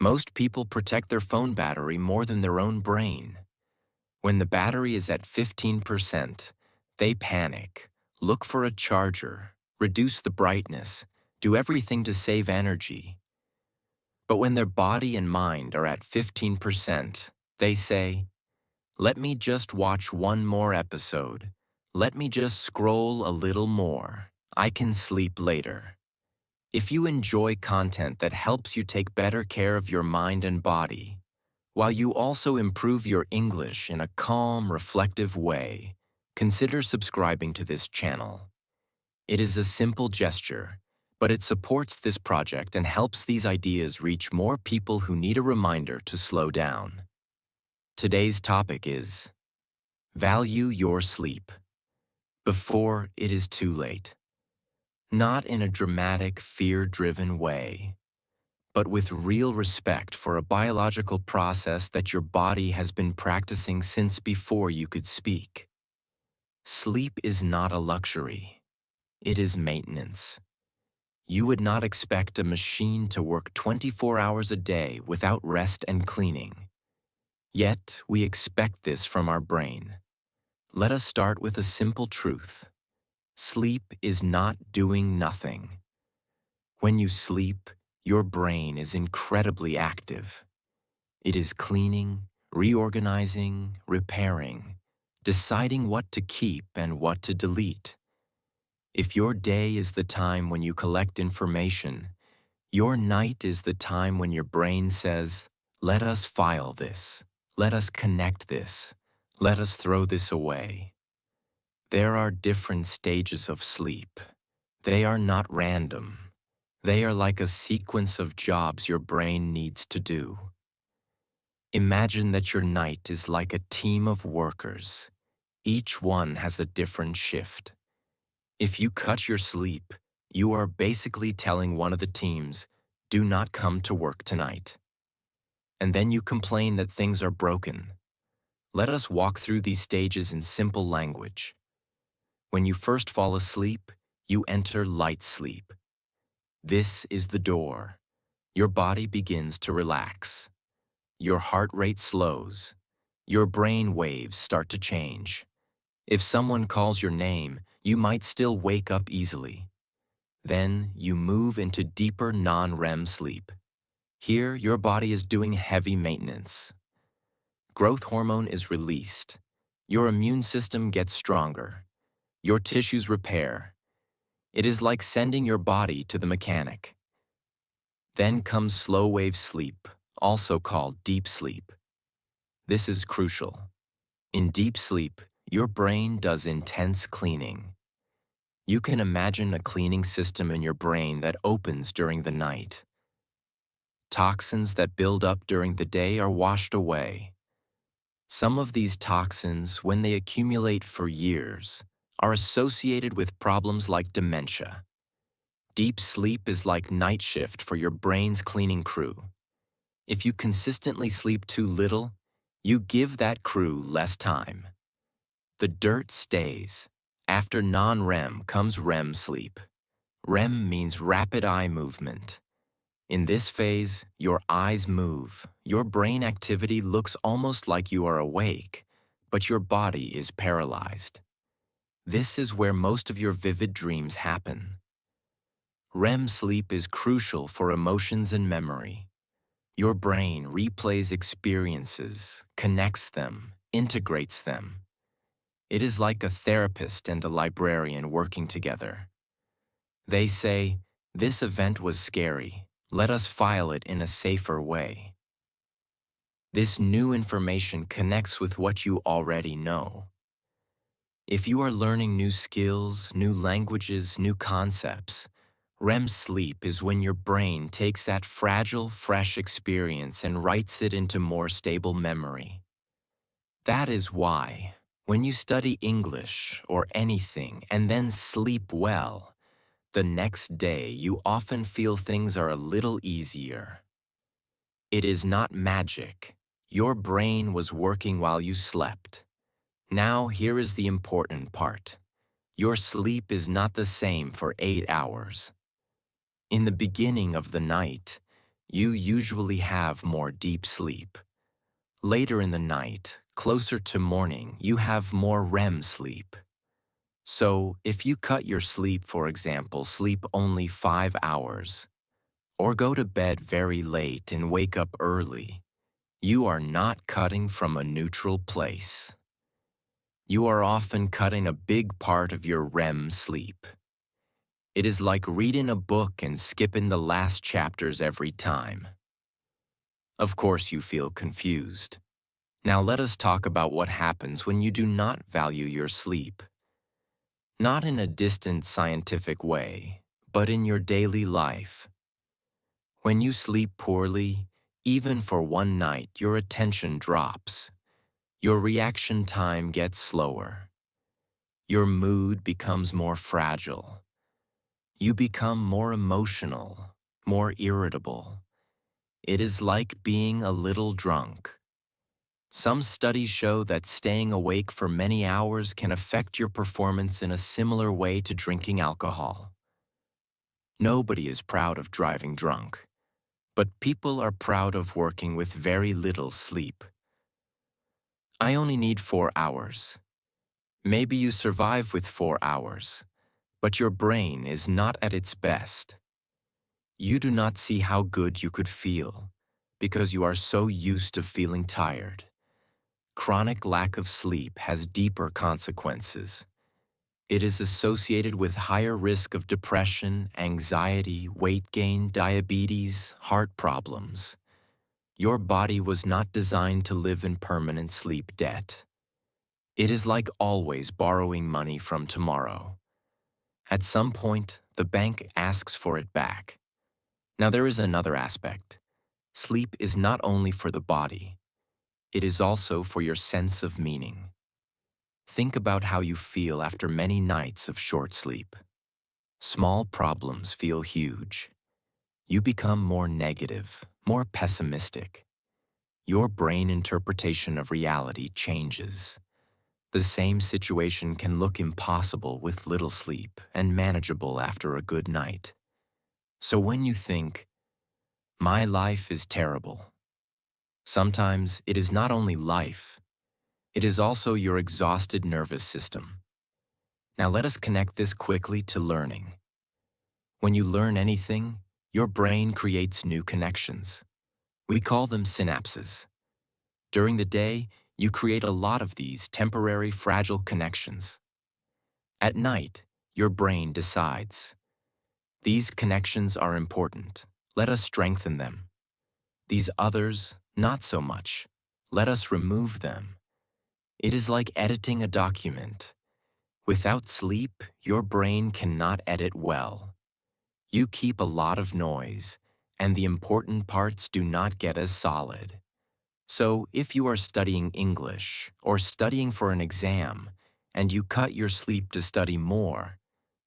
Most people protect their phone battery more than their own brain. When the battery is at 15%, they panic, look for a charger, reduce the brightness, do everything to save energy. But when their body and mind are at 15%, they say, "Let me just watch one more episode. Let me just scroll a little more. I can sleep later." If you enjoy content that helps you take better care of your mind and body, while you also improve your English in a calm, reflective way, consider subscribing to this channel. It is a simple gesture, but it supports this project and helps these ideas reach more people who need a reminder to slow down. Today's topic is value your sleep before it is too late. Not in a dramatic, fear-driven way, but with real respect for a biological process that your body has been practicing since before you could speak. Sleep is not a luxury. It is maintenance. You would not expect a machine to work 24 hours a day without rest and cleaning. Yet, we expect this from our brain. Let us start with a simple truth. Sleep is not doing nothing. When you sleep, your brain is incredibly active. It is cleaning, reorganizing, repairing, deciding what to keep and what to delete. If your day is the time when you collect information, your night is the time when your brain says, "Let us file this. Let us connect this. Let us throw this away." There are different stages of sleep. They are not random. They are like a sequence of jobs your brain needs to do. Imagine that your night is like a team of workers. Each one has a different shift. If you cut your sleep, you are basically telling one of the teams, "Do not come to work tonight." And then you complain that things are broken. Let us walk through these stages in simple language. When you first fall asleep, you enter light sleep. This is the door. Your body begins to relax. Your heart rate slows. Your brain waves start to change. If someone calls your name, you might still wake up easily. Then you move into deeper non-REM sleep. Here, your body is doing heavy maintenance. Growth hormone is released. Your immune system gets stronger. Your tissues repair. It is like sending your body to the mechanic. Then comes slow wave sleep, also called deep sleep. This is crucial. In deep sleep, your brain does intense cleaning. You can imagine a cleaning system in your brain that opens during the night. Toxins that build up during the day are washed away. Some of these toxins, when they accumulate for years, are associated with problems like dementia. Deep sleep is like night shift for your brain's cleaning crew. If you consistently sleep too little, you give that crew less time. The dirt stays. After non-REM comes REM sleep. REM means rapid eye movement. In this phase, your eyes move. Your brain activity looks almost like you are awake, but your body is paralyzed. This is where most of your vivid dreams happen. REM sleep is crucial for emotions and memory. Your brain replays experiences, connects them, integrates them. It is like a therapist and a librarian working together. They say, "This event was scary. Let us file it in a safer way." This new information connects with what you already know. If you are learning new skills, new languages, new concepts, REM sleep is when your brain takes that fragile, fresh experience and writes it into more stable memory. That is why, when you study English or anything and then sleep well, the next day you often feel things are a little easier. It is not magic. Your brain was working while you slept. Now here is the important part. Your sleep is not the same for 8 hours. In the beginning of the night, you usually have more deep sleep. Later in the night, closer to morning, you have more REM sleep. So, if you cut your sleep, for example, sleep only 5 hours, or go to bed very late and wake up early, you are not cutting from a neutral place. You are often cutting a big part of your REM sleep. It is like reading a book and skipping the last chapters every time. Of course, you feel confused. Now let us talk about what happens when you do not value your sleep. Not in a distant scientific way, but in your daily life. When you sleep poorly, even for one night, your attention drops. Your reaction time gets slower. Your mood becomes more fragile. You become more emotional, more irritable. It is like being a little drunk. Some studies show that staying awake for many hours can affect your performance in a similar way to drinking alcohol. Nobody is proud of driving drunk, but people are proud of working with very little sleep. I only need 4 hours. Maybe you survive with 4 hours, but your brain is not at its best. You do not see how good you could feel because you are so used to feeling tired. Chronic lack of sleep has deeper consequences. It is associated with higher risk of depression, anxiety, weight gain, diabetes, heart problems. Your body was not designed to live in permanent sleep debt. It is like always borrowing money from tomorrow. At some point, the bank asks for it back. Now there is another aspect. Sleep is not only for the body, it is also for your sense of meaning. Think about how you feel after many nights of short sleep. Small problems feel huge. You become more negative, more pessimistic. Your brain interpretation of reality changes. The same situation can look impossible with little sleep and manageable after a good night. So when you think, "My life is terrible," sometimes it is not only life, it is also your exhausted nervous system. Now let us connect this quickly to learning. When you learn anything, your brain creates new connections. We call them synapses. During the day, you create a lot of these temporary fragile connections. At night, your brain decides, these connections are important. Let us strengthen them. These others, not so much. Let us remove them. It is like editing a document. Without sleep, your brain cannot edit well. You keep a lot of noise, and the important parts do not get as solid. So, if you are studying English or studying for an exam, and you cut your sleep to study more,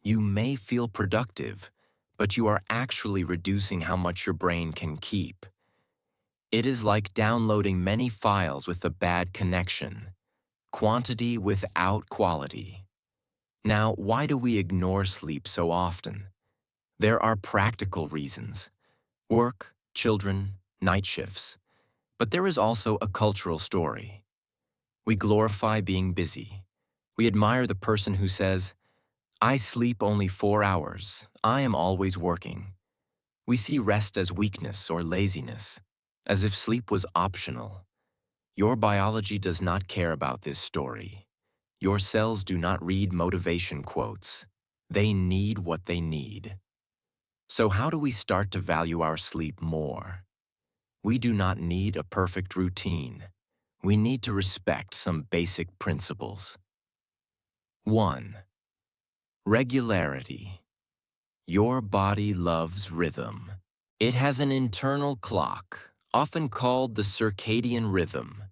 you may feel productive, but you are actually reducing how much your brain can keep. It is like downloading many files with a bad connection. Quantity without quality. Now, why do we ignore sleep so often? There are practical reasons. Work, children, night shifts. But there is also a cultural story. We glorify being busy. We admire the person who says, "I sleep only 4 hours. I am always working." We see rest as weakness or laziness, as if sleep was optional. Your biology does not care about this story. Your cells do not read motivation quotes. They need what they need. So how do we start to value our sleep more? We do not need a perfect routine. We need to respect some basic principles. 1. Regularity. Your body loves rhythm. It has an internal clock, often called the circadian rhythm.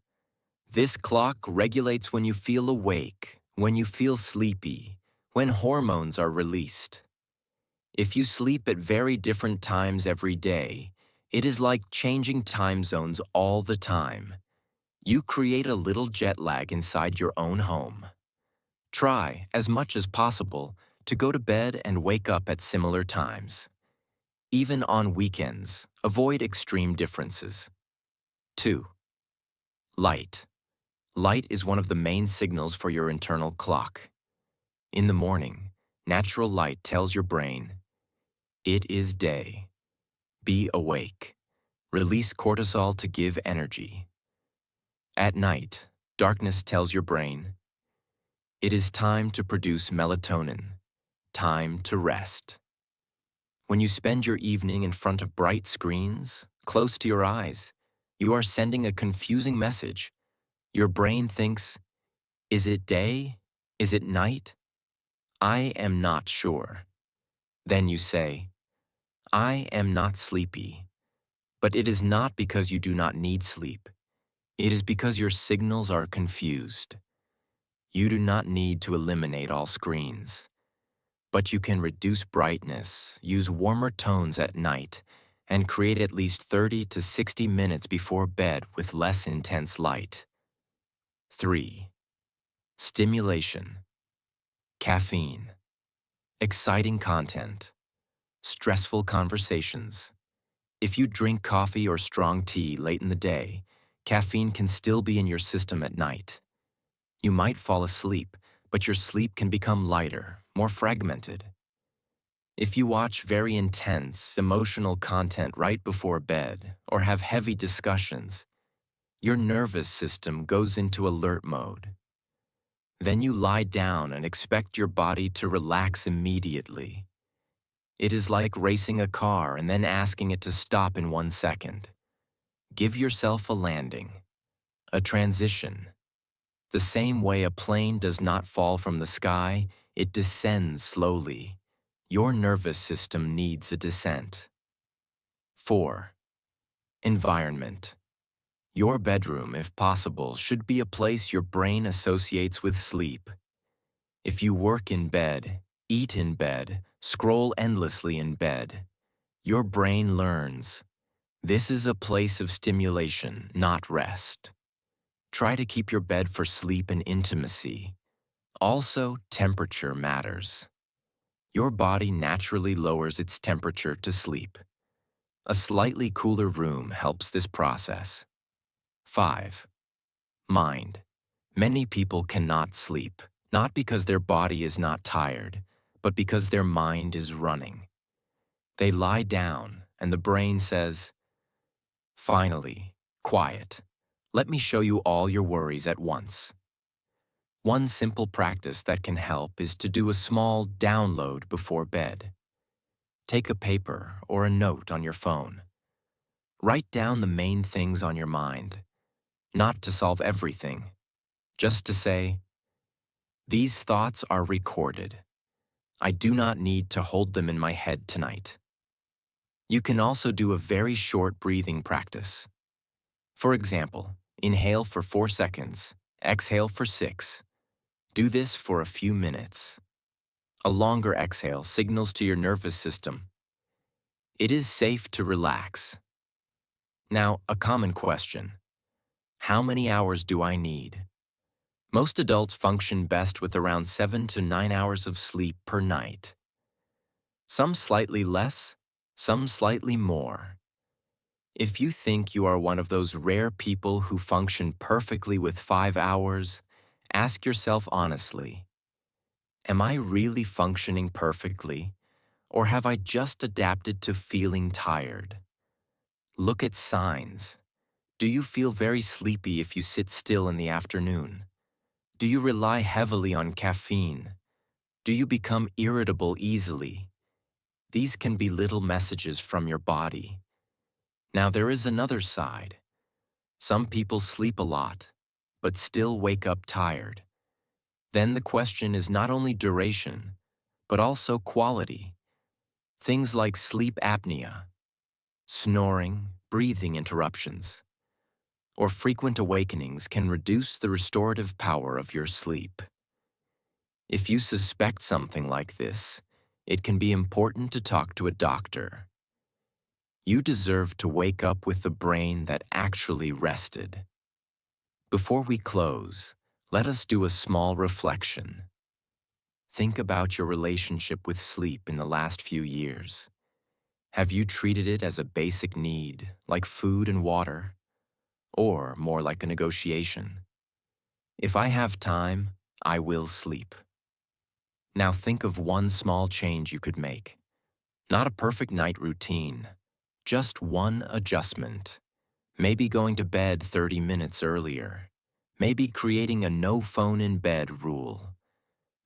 This clock regulates when you feel awake, when you feel sleepy, when hormones are released. If you sleep at very different times every day, it is like changing time zones all the time. You create a little jet lag inside your own home. Try, as much as possible, to go to bed and wake up at similar times. Even on weekends, avoid extreme differences. 2. Light. Light is one of the main signals for your internal clock. In the morning, natural light tells your brain, it is day. Be awake. Release cortisol to give energy. At night, darkness tells your brain, it is time to produce melatonin. Time to rest. When you spend your evening in front of bright screens, close to your eyes, you are sending a confusing message. Your brain thinks, is it day? Is it night? I am not sure. Then you say, I am not sleepy. But it is not because you do not need sleep. It is because your signals are confused. You do not need to eliminate all screens. But you can reduce brightness, use warmer tones at night, and create at least 30 to 60 minutes before bed with less intense light. 3. Stimulation. Caffeine. Exciting content. Stressful conversations. If you drink coffee or strong tea late in the day, caffeine can still be in your system at night. You might fall asleep, but your sleep can become lighter, more fragmented. If you watch very intense, emotional content right before bed or have heavy discussions, your nervous system goes into alert mode. Then you lie down and expect your body to relax immediately. It is like racing a car and then asking it to stop in 1 second. Give yourself a landing, a transition. The same way a plane does not fall from the sky, it descends slowly. Your nervous system needs a descent. 4. Environment. Your bedroom, if possible, should be a place your brain associates with sleep. If you work in bed, eat in bed, scroll endlessly in bed, your brain learns, this is a place of stimulation, not rest. Try to keep your bed for sleep and intimacy. Also, temperature matters. Your body naturally lowers its temperature to sleep. A slightly cooler room helps this process. 5. Mind. Many people cannot sleep, not because their body is not tired, but because their mind is running. They lie down, and the brain says, finally, quiet. Let me show you all your worries at once. One simple practice that can help is to do a small download before bed. Take a paper or a note on your phone. Write down the main things on your mind, not to solve everything, just to say, these thoughts are recorded. I do not need to hold them in my head tonight. You can also do a very short breathing practice. For example, inhale for 4 seconds, exhale for 6. Do this for a few minutes. A longer exhale signals to your nervous system, it is safe to relax. Now, a common question. How many hours do I need? Most adults function best with around 7 to 9 hours of sleep per night. Some slightly less, some slightly more. If you think you are one of those rare people who function perfectly with 5 hours, ask yourself honestly, am I really functioning perfectly, or have I just adapted to feeling tired? Look at signs. Do you feel very sleepy if you sit still in the afternoon? Do you rely heavily on caffeine? Do you become irritable easily? These can be little messages from your body. Now there is another side. Some people sleep a lot, but still wake up tired. Then the question is not only duration, but also quality. Things like sleep apnea, snoring, breathing interruptions, or frequent awakenings can reduce the restorative power of your sleep. If you suspect something like this, it can be important to talk to a doctor. You deserve to wake up with the brain that actually rested. Before we close, let us do a small reflection. Think about your relationship with sleep in the last few years. Have you treated it as a basic need, like food and water, or more like a negotiation? If I have time, I will sleep. Now think of one small change you could make. Not a perfect night routine, just one adjustment. Maybe going to bed 30 minutes earlier. Maybe creating a no phone in bed rule.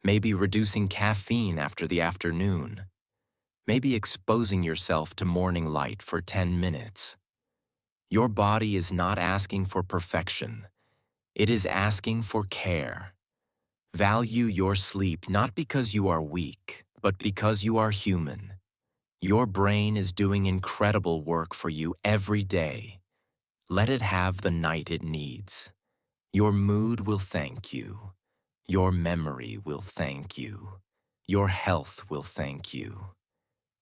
Maybe reducing caffeine after the afternoon. Maybe exposing yourself to morning light for 10 minutes. Your body is not asking for perfection. It is asking for care. Value your sleep not because you are weak, but because you are human. Your brain is doing incredible work for you every day. Let it have the night it needs. Your mood will thank you. Your memory will thank you. Your health will thank you.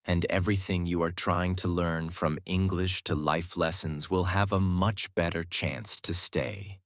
And everything you are trying to learn from English to life lessons will have a much better chance to stay.